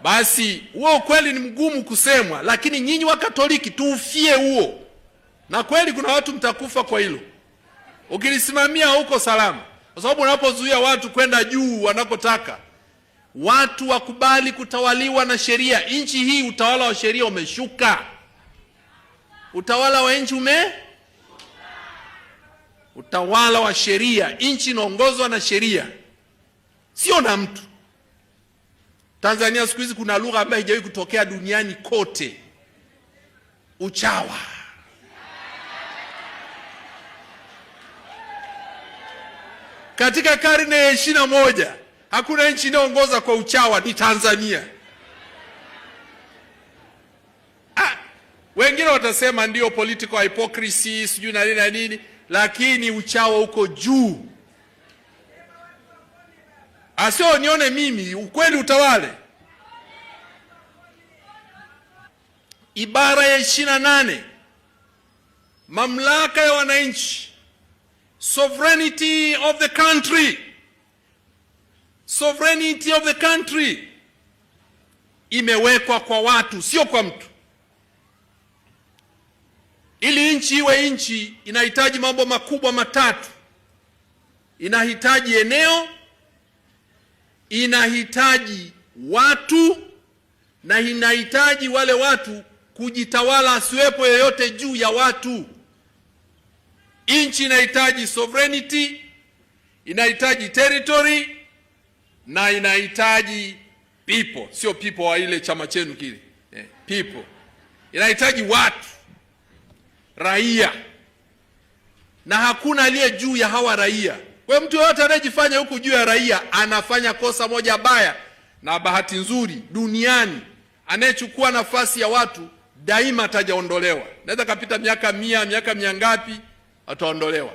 Basi huo ukweli ni mgumu kusemwa, lakini nyinyi wa Katoliki tuufie huo, na kweli kuna watu mtakufa kwa hilo. Ukilisimamia huko salama, kwa sababu unapozuia watu kwenda juu wanakotaka, watu wakubali kutawaliwa na sheria. Nchi hii utawala wa sheria umeshuka. Utawala wa nchi utawala wa sheria, nchi inaongozwa na sheria, sio na mtu. Tanzania siku hizi kuna lugha ambayo haijawahi kutokea duniani kote: uchawa. Katika karne ya 21 hakuna nchi inayoongoza kwa uchawa, ni Tanzania. Wengine watasema ndio political hypocrisy sijui na nini na nini, lakini uchawa uko juu. Asio nione mimi, ukweli utawale. Ibara ya 28, mamlaka ya wananchi, sovereignty of the country, sovereignty of the country imewekwa kwa watu, sio kwa mtu. Ili nchi iwe nchi inahitaji mambo makubwa matatu: inahitaji eneo, inahitaji watu, na inahitaji wale watu kujitawala, asiwepo yeyote juu ya watu. Nchi inahitaji sovereignty, inahitaji territory, na inahitaji people. Sio people wa ile chama chenu kile, people. Inahitaji watu, raia, na hakuna aliye juu ya hawa raia. Kwa mtu yoyote anayejifanya huku juu ya raia anafanya kosa moja baya, na bahati nzuri duniani anayechukua nafasi ya watu daima atajaondolewa. Naweza kapita miaka 100, miaka 100 ngapi, ataondolewa.